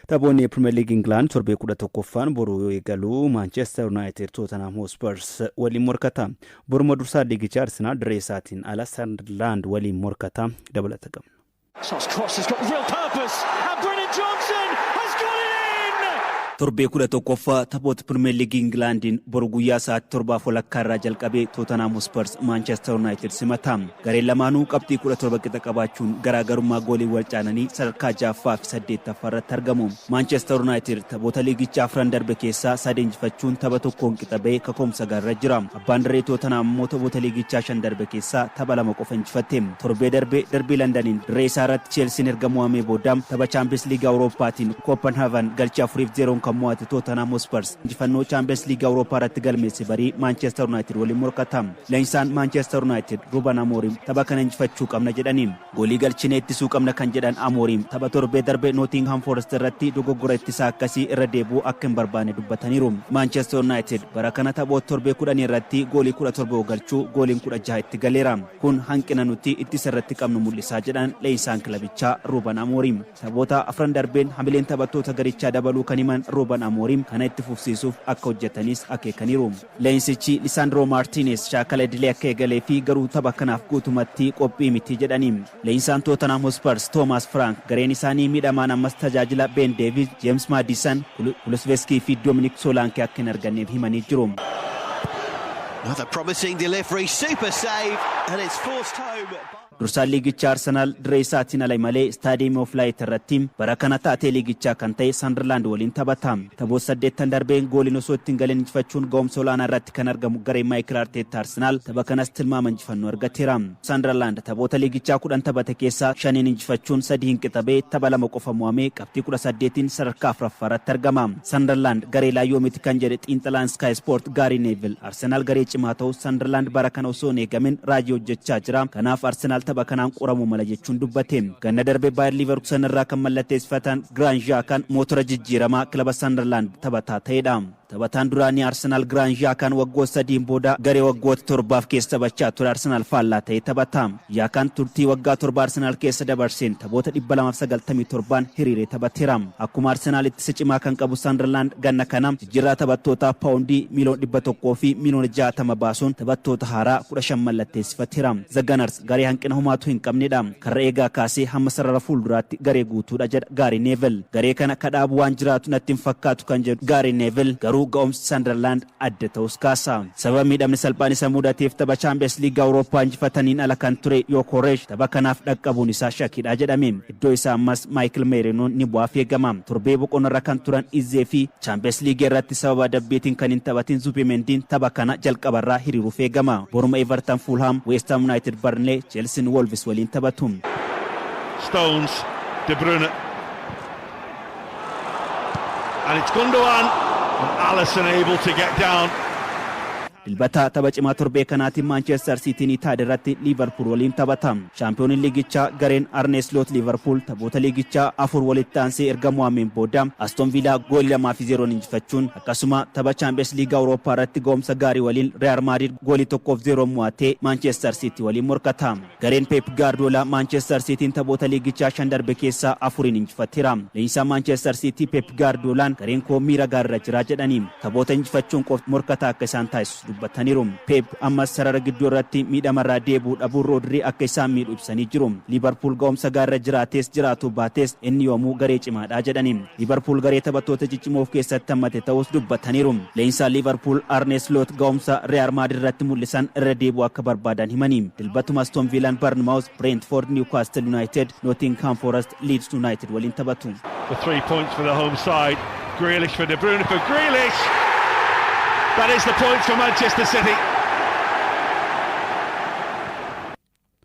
Taphoonni Premier League England torbee 11ffaan boruu eegalu Manchester United Tottenham Hotspurs waliin morkata. Boruma dursaa liigichaa Arsenal dirree isaatiin ala Sunderland waliin morkata dabalata qabna. Torbee 11ffaa taphoota Premier League Englandin boru guyyaa sa'aatii 7:00 irraa jalqabee Tottenham Hotspurs Manchester United simata. Gareen lamaanuu qabxii 17 qixa qabaachuun garaagarummaa goolii wal caananii sadarkaa 6ffaa fi 8ffaa irratti argamu. Manchester United taphoota liigichaa afran darbe keessaa 3 injifachuun tapha tokkoon qixa ba'ee kaka'umsa gaarra jira. Abbaan daree Tottenham immoo taphoota liigichaa 5 darbe keessaa tapha 2 qofa injifatte. Torbee darbii Londoniin dirree isaa irratti Chelsea erga mo'amee booda tapha Champions League Awurooppaatiin Copenhagen galchii 4-0 kan mo'ate Tottenham Hotspurs injifannoo Champions League Awurooppaa irratti galmeesse barii Manchester United waliin morkata. Leenjisaan Manchester United Ruben Amorim tapha kana injifachuu qabna jedhaniin goolii galchinee ittisuu qabna kan jedhan Amorim tapha torbee darbe Nottingham Forest irratti dogoggora ittisaa akkasii irra deebi'uu akka hin barbaanne dubbataniiru. Manchester United bara kana taphoota torbee 10 irratti goolii 17 galchuu gooliin 16 itti galeera. Kun hanqina nuti ittisa irratti qabnu mul'isaa jedhan leenjisaan kilabichaa Ruben Amorim. Taphoota afran darbeen hamileen taphattoota garichaa dabaluu kan himan Ruben Amorim kana itti fufsiisuuf akka hojjetanis akeekaniiru. Leensichi Lisandro Martinez shaakala idilee akka eegalee fi garuu tapha kanaaf guutumatti qophii miti jedhaniin. Leenjisaan Tottenham Hotspurs Thomas Frank gareen isaanii miidhamaan ammas tajaajila Ben Davies, James Maddison, Kulusevski fi Dominic Solanke akka hin arganneef himanii jiru. Another promising delivery, super save, and it's forced home. Dursaan liigichaa Arsenal dirree isaatiin ala malee Stadium of Light irratti bara kana taatee liigichaa kan ta'e Sunderland waliin taphata. Taphoota 8 darbeen gooliin osoo ittiin galeen injifachuun ga'umsa olaanaa irratti kan argamu garee Mikel Arteta Arsenal tapha kanas tilmaama injifannoo argateera. Sunderland taphoota liigichaa 10 taphate keessaa 5 injifachuun 3 hin qixabee tapha 2 qofa mo'amee qabxii 18 sadarkaa 4ffaa irratti argama. Sunderland garee laayyoo miti kan jedhe xiinxalaan Sky Sport Gary Neville Arsenal garee cimaa ta'u Sunderland bara kana osoo hin eegamin raajii hojjechaa jira. Kanaaf Arsenal tapha kanaan qoramuu mala jechuun dubbate. Ganna darbe Bayer Leverkusen irraa kan mallatteessifatan Granit Xhaka mootora jijjiiramaa kilaba Sunderland taphataa ta'edha. Taphataan duraanii Arsenal Granit Xhaka waggoota 3 booda garee waggoota 7 keessa taphachaa ture Arsenal faallaa ta'ee taphata. Xhaka turtii waggaa 7 Arsenal keessa dabarseen taphoota 297 hiriiree taphateera. Akkuma Arsenal ittisa cimaa kan qabu Sunderland ganna kana jijjiirraa taphattoota paawundii $100 fi $60 baasuun taphattoota haaraa 15 mallatteessifateera. The Gunners garee hanqina homaatu hin qabnedha. Karra eegaa kaasee hamma sarara fuulduraatti garee guutuudha jedha Gary Neville. Garee kana kadhaabu waan jiraatu natti hin fakkaatu kan jedhu Gary Neville ga'umsi Sunderland adda ta'us kaasa. Sababa miidhamni salphaan isa mudateef tapha Champions League Awurooppaa injifataniin ala kan ture Yokoresh tapha kanaaf dhaqqabuun isaa shakkiidha jedhame. Iddoo isaa ammas Michael Merino ni bu'aaf eegama. Torbee boqonnarra kan turan Izee fi Champions League irratti sababa dabbeetiin kan hin taphatin Zubimendiin tapha kana jalqabarraa hiriiruuf eegama. Boruma Everton, Fulham, West Ham United, Burnley, Chelsea, Wolves waliin taphatu. Stones, De Bruyne, and it's Gundogan. Alisson able to get down. Dilbata tapha cimaa torbee kanaatiin Manchester City ni taadirratti Liverpool waliin taphata. Shaampiyooniin liigichaa gareen Arne Slot Liverpool taphoota liigichaa 4 walitti aansee erga mo'ameen booda Aston Villa goolii 2-0 injifachuun akkasuma tapha Champions League Awurooppaa irratti ga'umsa gaarii waliin Real Madrid goolii 1-0 mo'atee Manchester City waliin morkata. Gareen Pep Guardiola Manchester Cityin taphoota liigichaa 5 darbe keessaa 4 injifateera. Leenjisaan Manchester City Pep Guardiolaan gareen koo miira gaariirra jira jedhanii taphoota injifachuun qofti morkata akka isaan taasisu dubbataniiru. Pep ammas sarara gidduu irratti miidhamarraa deebuu dhabuun Rodri akka isaan miidhu ibsanii jiru. Liverpool ga'umsa gaariirra jiraates jiraatu baates inni yoomuu garee cimaadha jedhanii. Liverpool garee taphattoota ciccimoo of keessatti hammate ta'us dubbataniiru. Leenjisaan Liverpool Arne Slot ga'umsa Real Madrid irratti mul'isan irra deebuu akka barbaadan himanii. Dilbatuma Aston Villa, Bournemouth, Brentford, Newcastle United, Nottingham Forest, Leeds United waliin taphatu. The 3 points for the home side. Grealish for De Bruyne for Grealish. That is the point for Manchester City.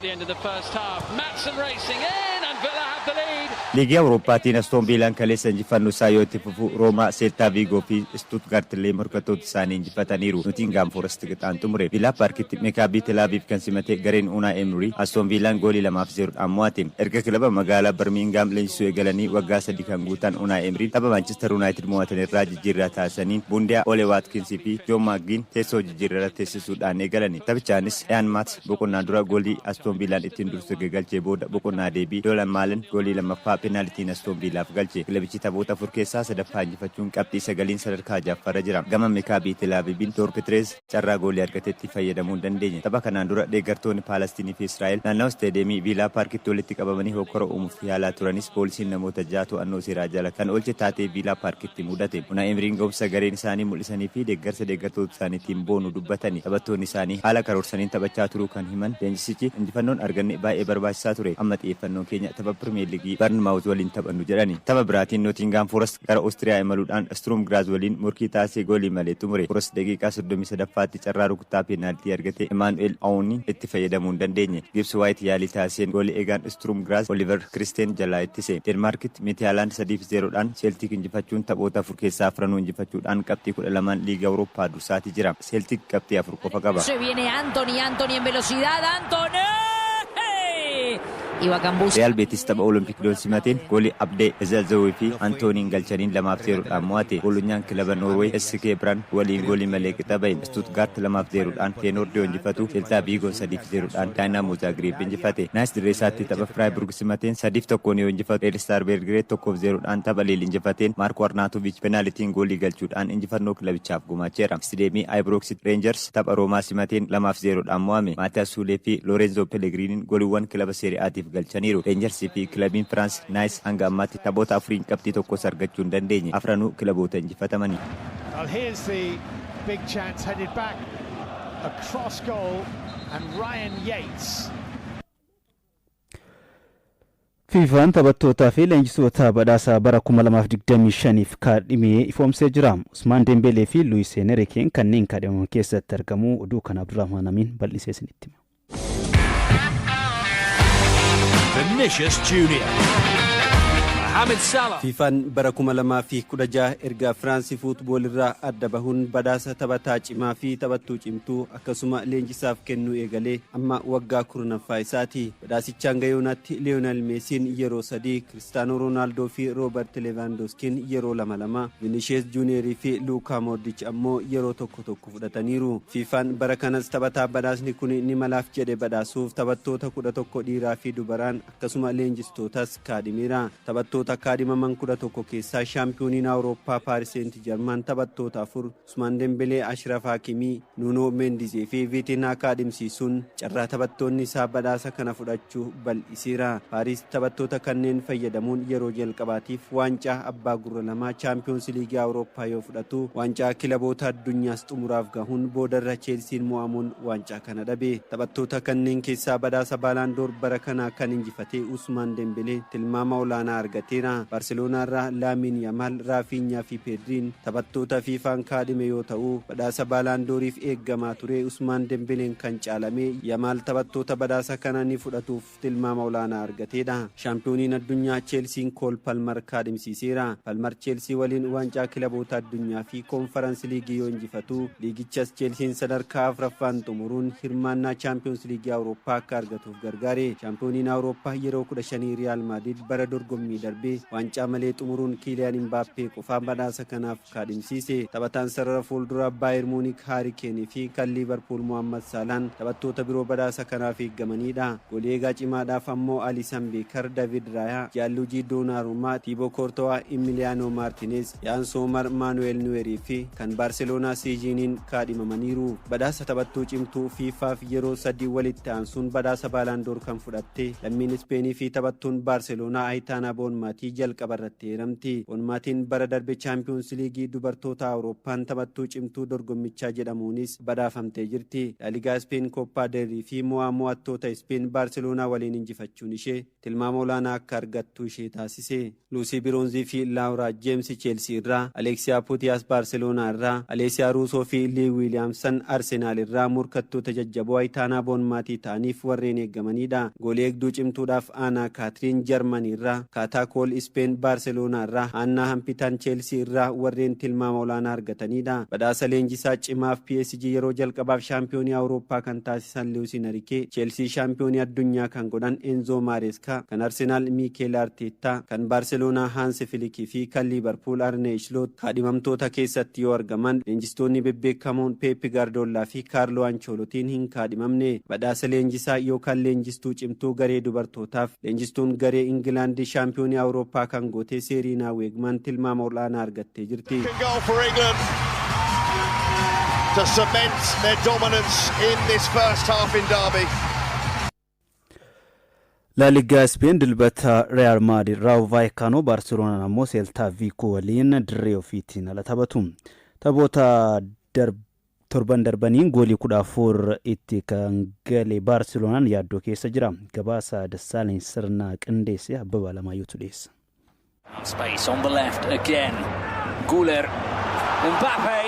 The end of the first half. Maatsen racing in and Villa have the lead. Liigii Awurooppaatiin Aston Villaan kaleessa injifannoo isaa yoo itti fufu Roomaa, Celta Vigo fi Stuttgart illee morkattoota isaanii injifataniiru. Nottingham Forest qixaan xumure. Villa Parkitti Maccabi Tel Aviv kan simate gareen Unai Emery Aston Villaan goolii 2-0 mo'ate. Erga kilaba magaalaa Birmingham leenjisuu eegalanii waggaa 3 kan guutan Unai Emery tapha Manchester United mo'atan irraa jijjiirraa taasisaniin Bundia Ole Watkins fi John McGinn teessoo jijjiirraa teessisuudhaan eegalani. Taphachaanis Ian Maat boqonnaa dura goolii Aston Villaan ittiin dursu galchee booda boqonnaa deebii Dolan Malen goolii 2ffaa penaltii Aston Villaaf galche. Kilabichi taphoota afur keessaa sadaffaa injifachuun qabxii 9 sadarkaa ja'affaarra jira. Gama Maccabi Tel Aviviin Torpetres carraa goolii argatetti fayyadamuu hin dandeenye. Tapha kanaan dura deeggartoonni Paalestiinii fi Israa'el naannoo isteediyeemii Viillaa Paarkitti walitti qabamanii hokkora uumuuf yaalaa turanis poolisiin namoota 6 to'annoo seeraa jala kan oolche taatee Viillaa Paarkitti mudate. Unai Emeeriin ga'umsa gareen isaanii mul'isanii fi deeggarsa deeggartoota isaaniitiin boonu dubbatanii taphattoonni isaanii haala karoorsaniin taphachaa turuu kan himan leenjisichi injifannoon arganne baay'ee barbaachisaa ture. Amma xiyyeeffannoon keenya tapha Pirimeer Liigii Barnmaawuz waliin taphannu jedhani. Tapha biraatiin Nottingham Forest gara Oostiriyaa imaluudhaan Sturm Graz waliin morkii taasisee goolii malee xumure. Forest daqiiqaa 33ffaatti carraa rukuttaa penaaltii argate Emmanuel Aouni itti fayyadamuu hin dandeenye. Gibbs White yaalii taasiseen goolii eegaan Sturm Graz Oliver Christen jalaa ittise. Denmarkitti Midtjylland 3-0dhaan Celtic injifachuun taphoota 4 keessaa 4 injifachuudhaan qabxii 12 liiga Awurooppaa dursaati jira. Celtic qabxii 4 qofa qaba. Se viene Antony en velocidad, Antony! Iba Gambus. Real Betis tapha Olympic Lyon simateen goolii Abdee Ezelzewii fi Antoniin galchaniin 2-0dhaan mo'ate. Bolonyaan kilaba Norway SK Brand waliin goolii malee qixa bahe. Stuttgart 2-0dhaan Feyenoord injifatu. Celta Vigoon 3-0dhaan Dynamo Zagreb injifate. Nice Dresaatti tapha Freiburg simateen 3-1 yoo injifatu. Red Star Belgrade 1-0dhaan tapha Lille injifateen Marko Arnautovic penaltiin goolii galchuudhaan injifannoo kilabichaaf gumaacheera. Istideemii Ibrox Rangers tapha Roomaa simateen 2-0dhaan mo'ame. Maatiyaas Suulee fi Lorenzo Pellegriniin gooliiwwan kilaba Serie A'tiif galchaniiru. Rangers fi kilabiin France Nice hanga ammaatti taphoota 4 qabxii tokkos argachuu hin dandeenye. Afranuu kilaboota injifatamanii. Well, here's the big chance headed back. A cross goal and Ryan Yates. Fiifaan taphattootaa fi leenjisoota badhaasaa bara 2025f kaadhimee ifoomsee jira. Usmaan Dembelee fi Luis Enrique kanneen kaadhimaman keessatti argamu. Oduu kana Abdurrahmaan Amin bal'isee isinitti hima. Vinicius Junior. Mohamed Salah. Fiifaan bara 2016 erga Firaansi fuutbool irraa adda bahuun badhaasa taphataa cimaa fi taphattuu cimtuu akkasuma leenjisaaf kennuu eegalee amma waggaa 10ffaa isaati. Badhaasichaan gayoonatti Lionel Messiin yeroo 3, Cristiano Ronaldo fi Robert Lewandowskiin yeroo 2, Vinicius Junior fi Luka Modric ammoo yeroo 1 fudhataniiru. Fiifaan bara kanas taphataa badhaasni kun ni malaaf jedhe badhaasuuf taphattoota 11 dhiiraa fi dubaraan akkasuma leenjistootas kaadhimeera. Taphattoota kaadhimaman 11 keessaa shaampiyooniin Awurooppaa Paaris Saint-Germain taphattoota 4 Usmaan Dembelee, Ashraf Hakimi, Nuno Mendes fi Vitinha kaadhimsiisuun carraa taphattoonni isaa badhaasa kana fudhachuu bal'iseera. Paaris taphattoota kanneen fayyadamuun yeroo jalqabaatiif waancaa abbaa gurra lamaa Champions League Awurooppaa yoo fudhatu waancaa kilaboota addunyaas xumuraaf gahuun boodarra Cheelsiin mo'amuun waancaa kana dhabe. Taphattoota kanneen keessaa badhaasa Ballon d'Or bara kanaa kan injifate Usmaan Dembelee tilmaama olaanaa argate. Barcelona irraa Lamine Yamal, Rafinha fi Pedriin taphattoota fiifaan kaadhime yoo ta'u badhaasa Ballon d'Oriif eeggamaa ture Usmaan Dembeleen kan caalame. Yamal taphattoota badhaasa kana ni fudhatuuf tilmaama olaanaa argateedha. Shaampiyooniin addunyaa Cheelsiin Cole Palmer kaadhimsiiseera. Palmer Cheelsii waliin waancaa kilaboota addunyaa fi Conference League yoo injifatu liigichas Cheelsiin sadarkaa 4ffaan xumuruun hirmaannaa Champions League Awurooppaa akka argatuuf gargaare. Shaampiyooniin Awurooppaa yeroo 15 Real Madrid bara dorgommii darbe waancaa malee xumuruun Kylian Mbappé qofaa badhaasa kanaaf kaadhimsiise. Taphataan sarara fuulduraa Bayern Munich Harry Kane fi kan Liverpool Mohamed Salah taphattoota biroo badhaasa kanaaf eeggamanidha. Goolii eegaa cimaadhaaf ammoo Alisson Becker, David Raya, Gianluigi Donnarumma, Thibaut Courtois, Emiliano Martinez, Yann Sommer, Manuel Neuer fi kan Barcelona Sejiiniin kaadhimamaniiru. Badhaasa taphattuu cimtuu fiifaaf yeroo 3 walitti aansuun badhaasa Ballon d'Or kan fudhatte lammiin Ispeenii fi taphattuun Barcelona Aitana Bonmati jalqaba irratti heeramti. Bonmatiin bara darbe Champions League dubartoota Awurooppaan taphattuu cimtuu dorgommichaa jedhamuunis badhaafamtee jirti. La Liga Spain, Copa del Rey fi mo'attoota Spain Barcelona waliin injifachuun ishee tilmaama olaanaa akka argattu ishee taasise. Lucy Bronzi fi Laura James Chelsea irraa, Alexia Putellas Barcelona irraa, Alessia Russo fi Lee Williamson Arsenal irraa morkattoota jajjaboo Aitana Bonmati ta'aniif warreen eeggamanidha. Goolii eegduu cimtuudhaaf Anna Catherine Germany irraa, Kata Cole Spain Barcelona irraa, Anna Hampitan Chelsea irraa warreen tilmaama olaanaa argatanidha. Badhaasa leenjisaa cimaaf PSG yeroo jalqabaaf shaampiyoonii Awurooppaa kan taasisan Luis Enrique, Chelsea shaampiyoonii addunyaa kan godhan Enzo Maresca, kan Arsenal Mikel Arteta, kan Barcelona Hans Flick fi kan Liverpool Arne Slot kaadhimamtoota keessatti yoo argaman leenjistoonni bebbeekamoon Pep Guardiola fi Carlo Ancelotti hin kaadhimamne. Badhaasa leenjisaa yookaan leenjistuu cimtuu garee dubartootaaf leenjistuun garee England shaampiyoonii Awurooppaa kan gootee Seeriinaa Weegmaan tilmaama olaanaa argattee jirti. Goal for England to cement their dominance in this first half in Derby. La Liga Spain dilbata Real Madrid Rayo Vallecano Barcelona namo Celta Vigo waliin dirree ofiitiin ala taphatu. Taphoota torban darbaniin goolii 14 itti kan gale Barcelonaan yaaddoo keessa jira. Gabaasa Dassaaleny sirna qindeesse Abbabaa Alamaayyootu dhiyeessa. Space on the left again. Güler, Mbappe.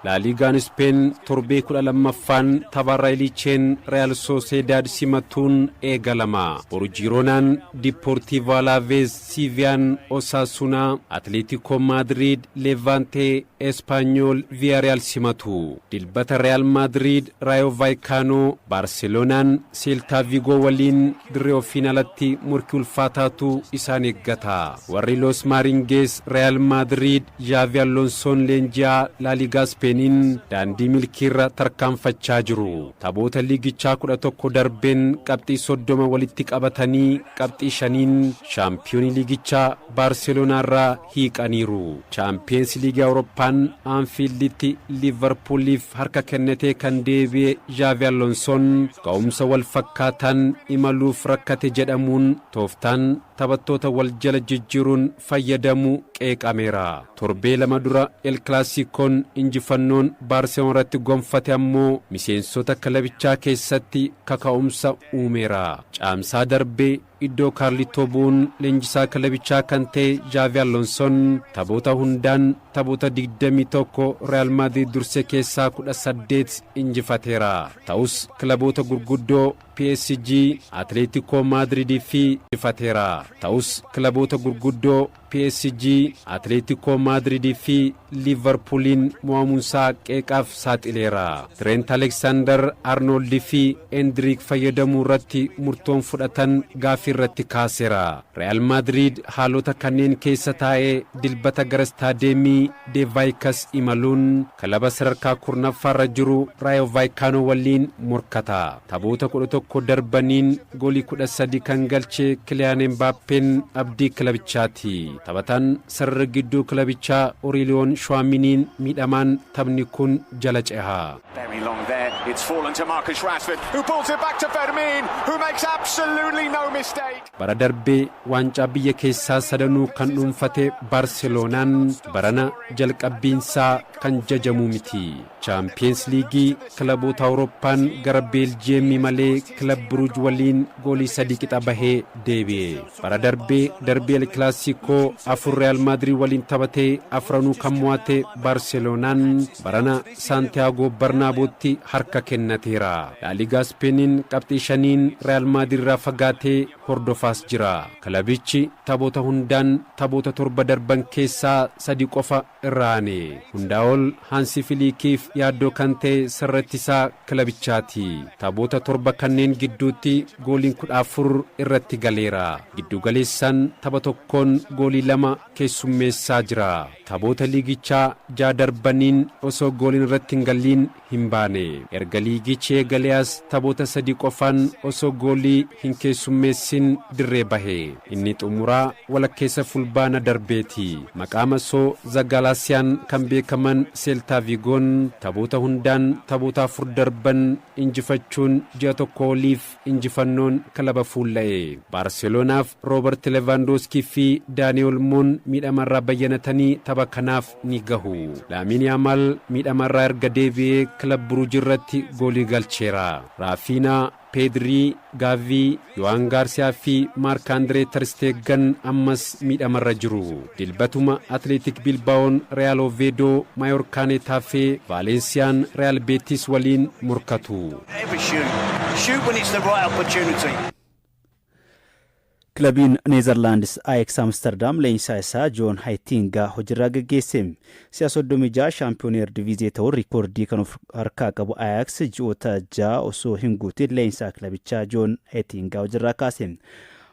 La Ligaan Spain torbee 12ffaan tapharra Elchen Real Sociedad simatuun eegalama. Boru Gironaan Deportivo Alaves, Sevilla, Osasuna, Atletico Madrid, Levante, Espanyol, Villarreal simatu. Dilbata Real Madrid, Rayo Vallecano, Barcelonaan Celta Vigo waliin dirree finaalatti murkii ulfaataatu isaan eeggata. Warri Los Merengues Real Madrid, Xavi Alonsoon leenjisaa La Liga Spain daandii milkiirra tarkaanfachaa jiru. Taphoota liigichaa 11 darbeen qabxii 30 walitti qabatanii qabxii 5 shaampiyoonii liigichaa Baarselonaarraa hiiqaniiru. Champions League Awurooppaan Anfielditti Liverpooliif harka kennatee kan deebi'e Xavi Alonsoon ga'umsa wal fakkaataan imaluuf rakkate jedhamuun tooftaan taphattoota wal jala jijjiiruun fayyadamu qeeqameera. Torbee lama dura El Clasicoon injifannoon Baarselonaatti gonfate ammoo miseensota kilabichaa keessatti kaka'umsa uumeera. Caamsaa darbee iddoo Carlito bu'uun leenjisaa kilabichaa kan ta'e Xavi Alonsoon taphoota hundaan taphoota 21 Real Madrid durse keessaa 18 injifateera. Ta'us kilaboota gurguddoo PSG, Atletico Madrid fi injifateera. Ta'us kilaboota gurguddoo PSG, Atletico Madrid fi Liverpoolin mo'amuunsaa qeeqaaf saaxileera. Trent Alexander-Arnold fi Endrick fayyadamuu irratti murtoon fudhatan gaafii irratti kaaseera. Real Madrid haalota kanneen keessa taa'ee dilbata gara staadeemii De Vallecas imaluun kilaba sadarkaa 14ffaarra jiru Rayo Vallecano waliin morkata. Taphoota 11 darbaniin goolii 13 kan galche Kylian Mbappeen abdii kilabichaati. Taphataan sarara gidduu kilabichaa Aurelien Tchouameniin miidhamaan taphni kun jala ceha. Very long there. It's fallen to Marcus Rashford, who pulls it back to Fermin, who makes absolutely no mistake. Bara darbee waancaa biyya keessaa sadanuu kan dhuunfate Barcelonaan barana jalqabbiinsaa kan jajamu miti. Champions League kilaboota Awurooppaan gara Beeljiyeemii malee kilab Bruges waliin goolii 3 qixa bahee deebi'e. Bara darbee darbii El Clasico afur Real Madrid waliin taphatee afranuu kan mo'ate Barcelonaan barana Santiago Bernabeutti harka kennateera. La Liga Spainin qabxii 5 Real Madrid irraa fagaatee hordofaas jira. Kilabichi taphoota hundaan taphoota 7 darban keessaa 3 qofa irraane. Hundaa ol Hansi Filikiif yaaddoo kan ta'e sirrattisaa kilabichaati. Taphoota 7 kanneen gidduutti gooliin 14 irratti galeera. Giddu galeessaan tapha tokkoon goolii 2 keessummeessaa jira. Taphoota liigichaa 6 darbaniin osoo gooliin irratti hin galliin hin baane. Erga liigichi eegaleas taphoota 3 qofaan osoo goolii hin keessummeessin dirree bahe. Inni xumuraa walakkeessa fulbaana darbeeti. Maqaa masoo Zagalaasiyaan kan beekaman Celta Vigoon taphoota hundaan taphoota 4 darban injifachuun ji'a tokko oliif injifannoon kilaba fuulla'e. Barcelonaaf Robert Lewandowski fi Dani Olmo miidhamarraa bayyanatanii tapha kanaaf ni gahu. Lamine Yamal miidhamarraa erga deebi'ee kilab Bruges irratti goolii galcheera. Rafinha, Pedri, Gavi, Yohan Garcia fi Marc-Andre ter Stegen ammas miidhamarra jiru. Dilbatuma Athletic Bilbaoon Real Oviedo, Mallorca fi Valenciaan Real Betis waliin morkatu. Shoot when it's the right opportunity. Kilabiin Neezerlaandis Ajax Amsterdam leenjisaa isaa Joon Haytingaa hojiirra gaggeesse. Si'a 36 shaampiyoonii Erediviizii ta'uun riikoordii kan of harkaa qabu Ajax ji'oota 6 osoo hin guutin leenjisaa kilabichaa Joon Haytingaa hojiirra kaase.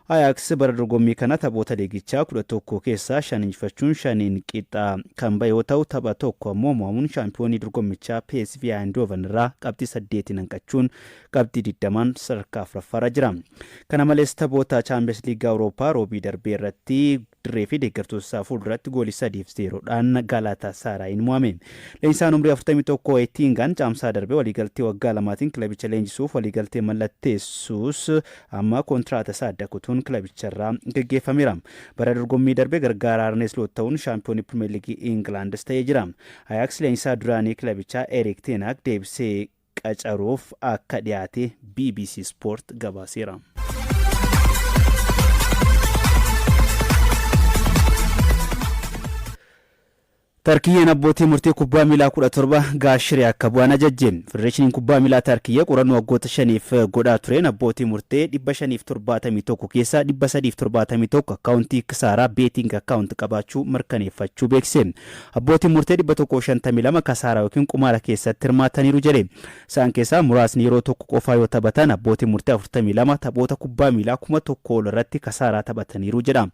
Ajax bara dorgommii kana taphoota liigichaa 11 keessaa 5 injifachuun 5 qixa kan bahe yoo ta'u tapha tokko ammoo mo'amuun shaampiyoonii dorgommichaa PSV Eindhoven irraa qabxii 8 hanqachuun qabxii 20 sadarkaa afuraffaarra jira. Kana malees taphoota Champions League Awurooppaa roobii darbee irratti dirree fi deeggartoota isaa fuulduratti goolii 3-0dhaan Galatasaarayin mo'ame. Leenjisaan umrii 41 Etingan caamsaa darbee waliigaltee waggaa 2 kilabicha leenjisuuf waliigaltee mallatteessuus amma kontiraata isaa adda kutuun kilabicharraa gaggeeffameera. Bara dorgommii darbee gargaaraa Arne Slot ta'uun shaampiyoonii Pirimeer Liigii Ingilaanis ta'ee jira. Ajax leenjisaa duraanii kilabichaa Erik ten Hag deebisee qacaruuf akka dhiyaate BBC Sport gabaaseera. Tarkiyyeen abbootii murtii kubbaa miilaa 17 gaashiree akka bu'aan ajajjeen. Federeeshiniin kubbaa miilaa Tarkiyyee qorannoo waggoota 5f godhaa tureen abbootii murtee 571 keessaa 371 akkaawuntii kisaaraa beeting akkaawunti qabaachuu mirkaneeffachuu beekse. Abbootiin murtee 152 kasaaraa yookiin qumaara keessatti hirmaataniiru jedhe. Isaan keessaa muraasni yeroo tokko qofaa yoo taphatan abbootiin murtee 42 taphoota kubbaa miilaa 1000 ol irratti kasaaraa taphataniiru jedha.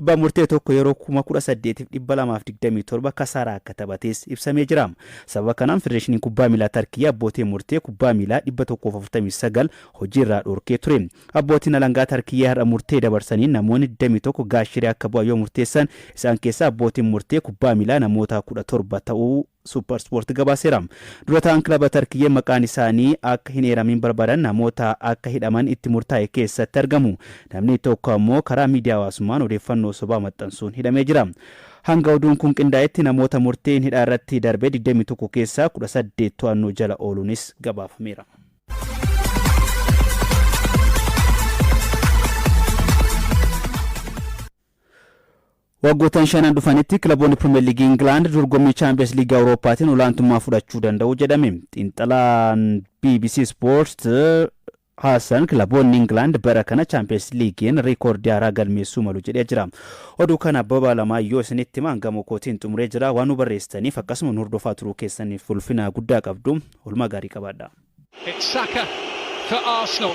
Abbaan murtee tokko yeroo 18,227 kasaaraa akka taphates ibsamee jira. Sababa kanaan Federeeshiniin kubbaa miilaa Tarkiyyaa abbootii murtee kubbaa miilaa 149 hojiirraa dhorkee ture. Abbootiin alangaa Tarkiyyaa har'a murtee dabarsanii namoonni 21 gaashiree akka bu'an yoo murteessan isaan keessaa abbootiin murtee kubbaa miilaa namoota 17 ta'uu Super Sport gabaaseera. Dura ta'an kilaba Tarkiyyee maqaan isaanii akka hin eeramin barbaadan namoota akka hidhaman itti murtaa'e keessatti argamu. Namni tokko ammoo karaa miidiyaa hawaasummaan odeeffannoo sobaa maxxansuun hidhamee jira. Hanga oduun kun qindaa'etti namoota murteen hidhaa irratti darbee 21 keessaa 18 to'annoo jala ooluunis gabaafameera. Waggoottan shanan dhufanitti kilaboonni Pirimeer Liigii Ingilaand dorgommii Champions League Awurooppaatiin olaantummaa fudhachuu danda'u jedhame. Xiinxalaan BBC Sport Hassan kilaboonni Ingilaand bara kana Champions League'n reekoordii haaraa galmeessuu malu jedhee jira. Oduu kana Abbabaa Lamaayyoo isinitti himaan gamoo kootiin xumuree jira. Waan nu barreessitaniif akkasuma nu hordofaa turuu keessaniif ulfina guddaa qabdu. Oolmaa gaarii qabaadha. It's Saka for Arsenal.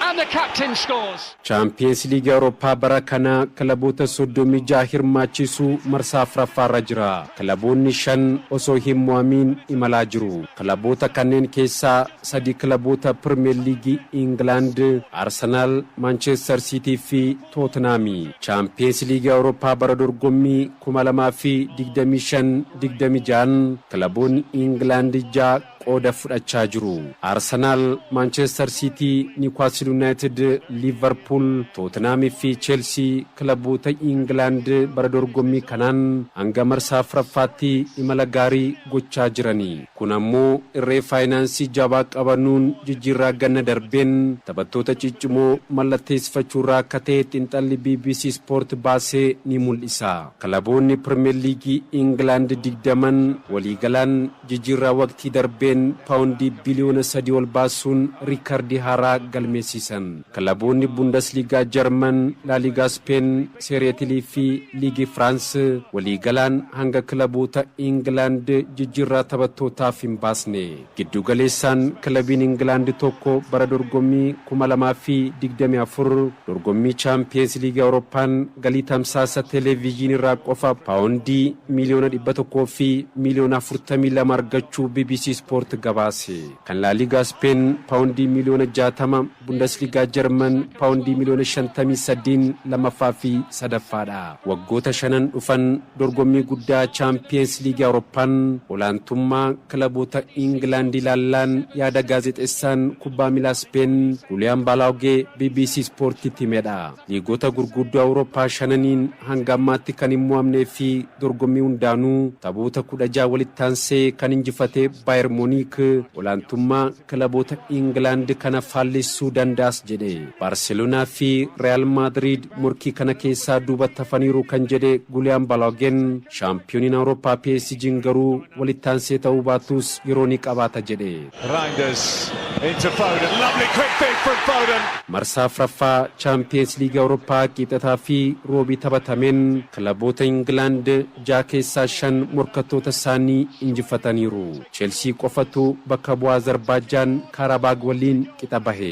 And the captain scores. Champions League Awurooppaa bara kana kilaboota 36 hirmaachisuu marsaa afuraffaarra jira. Kilaboonni 5 osoo hin mo'amin imalaa jiru. Kilaboota kanneen keessaa 3 kilaboota Premier League England, Arsenal, Manchester City fi Tottenham. Champions League Awurooppaa bara dorgommii 2025-26 kilaboonni England 6 qooda fudhachaa jiru. Arsenal, Manchester City, Newcastle United, Liverpool, Tottenham fi Chelsea kilaboota England bara dorgommii kanaan hanga marsaa afuraffaatti imala gaarii gochaa jirani. Kun ammoo irree faayinaansii jabaa qabanuun jijjiirraa ganna darbeen taphattoota ciccimoo mallatteessifachuurraa akka ta'e xiinxalli BBC Sport baasee ni mul'isa. Kilaboonni Premier League England 20 waliigalaan jijjiirraa waqtii darbeen paawundii biliyoona 3 ol baasuun riikardii haaraa galmeessisan. Kilaboonni Bundesliga German, La Liga Spain, Serie A fi Ligue France waliigalaan hanga kilaboota England jijjiirraa taphattootaaf hin baasne. Giddugaleessaan kilabiin England tokko bara dorgommii 2024 dorgommii Champions League Awurooppaan galii tamsaasa televiziyoonii irraa qofa paawundii miliyoona 100 fi miliyoona 42 argachuu BBC Sport gabaase. Kan La Liga Spain paawundii miliyoona 60, Bundesliga German paawundii miliyoona 53 lamaffaa fi sadaffaadha. Waggoota 5 dhufan dorgommii guddaa Champions League Awurooppaan olaantummaa kilaboota England ilaallaan yaada gaazexeessaan kubbaa miilaa Spain Julian Balague BBC Sportitti himedha. Liigota gurguddoo Awurooppaa 5 hanga ammaatti kan hin mo'amnee fi dorgommii hundaanuu taphoota 16 walitti aansee kan injifate Bayern Munich olaantummaa kilaboota England kana faallessuu danda'as jedhe. Barcelona fi Real Madrid morkii kana keessaa duubatti hafaniiru kan jedhe Julian Balague shaampiyooniin Awurooppaa PSG'n garuu walitti aansee ta'uu baatus yeroo ni qabaata jedhe. Reinders into Foden, lovely quick feed from Foden. Marsaa afuraffaa Champions League Awurooppaa qixxataa fi roobii taphatameen kilaboota England 6 keessaa 5 morkattoota isaanii injifataniiru. Chelsea qofatu bakka bu'aa Azerbaijan Karabag waliin qixa bahe.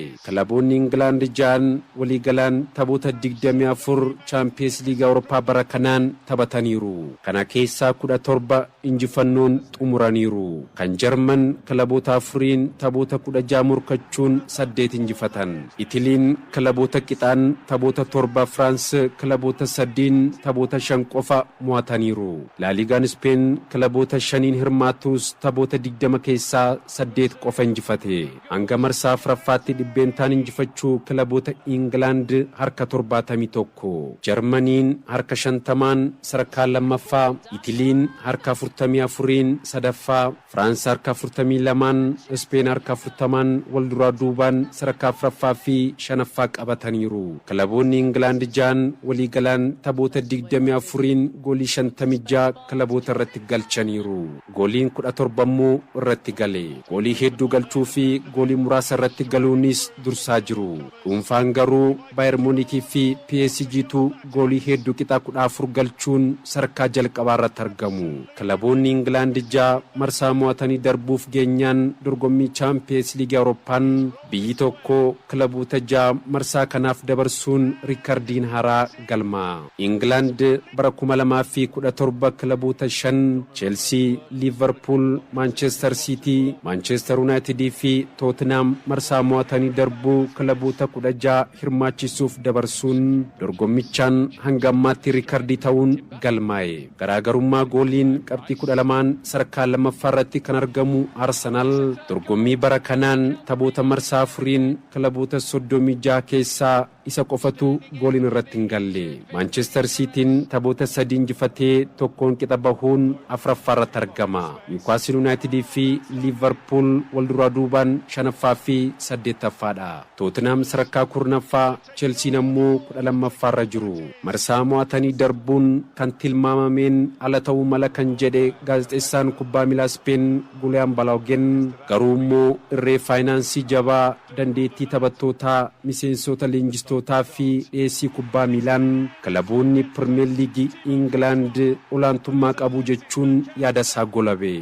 kilaboonni Ingilaand jaan waliigalaan taphoota 24 Champions League Awurooppaa bara kanaan taphataniiru. Kana keessaa 17 injifannoon xumuraniiru. Kan Jarman kilaboota 4 taphoota 16 morkachuun 8 injifatan. Italiin kilaboota qixaan taphoota 7, France kilaboota 3 taphoota 5 qofa mo'ataniiru. La Ligaan Spain kilaboota 5 hirmaatus taphoota 20 keessaa 8 qofa injifate. Hanga marsaa afuraffaatti dhibbeentaan injifachuu kilaboota Ingilaand harka 71, Jarmaniin harka 50 sadarkaa lammaffaa, Italiin harka 44 sadaffaa, France harka 42, Spain harka 40 wal duraa duubaan sadarkaa afuraffaa fi shanaffaa qabataniiru. Kilaboonni Ingilaand jaan waliigalaan taphoota 24 goolii 56 kilaboota irratti galchaniiru. Gooliin 17 immoo irratti gale. Goolii hedduu galchuu fi goolii muraasa irratti galuunis dursaa jiru. Dhuunfaan garuu Bayern Munich fi PSG-tu goolii hedduu qixa 14 galchuun sadarkaa jalqabaa irratti argamu. Kilaboonni Ingilaand jaa marsaa mo'atanii darbuuf geenyaan dorgommii Champions League Awurooppaan biyyi tokko kilaboota jaa marsaa kanaaf dabarsuun riikardiin haaraa galma. Ingilaand bara 2017 kilaboota 5 Chelsea, Liverpool, Manchester City, Manchester United fi Tottenham marsaa mo'atanii darbuu kilaboota 16 hirmaachisuuf dabarsuun dorgommichaan hanga ammaatti riikardii ta'uun galmaa'e. Garaagarummaa gooliin qabxii 12 sadarkaa lammaffaa irratti kan argamu Arsenaal dorgommii bara kanaan taphoota marsaa 4 kilaboota 36 keessaa isa qofatu gooliin irratti hin galle. Manchester Cityin taphoota 3 injifatee tokkoon qixa bahuun afuraffaa irratti argama. Newcastle United fi Liverpool wal duraa duubaan shanaffaa fi 8ffaadha. Tottenham sadarkaa 10ffaa, Chelsea ammoo 12ffaa irra jiru. Marsaa mo'atanii darbuun kan tilmaamameen ala ta'uu mala kan jedhe gaazexeessaan kubbaa miilaa Spain Guliaan Balaagen garuu immoo irree faayinaansii jabaa dandeettii taphattootaa miseensota leenjistootaa fi dhiyeessii kubbaa miilaan kilaboonni Pirimeer Liigii Ingilaand olaantummaa qabu jechuun yaada isaa golabe.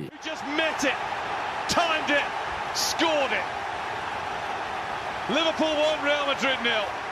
Liverpool 1, Real Madrid 0.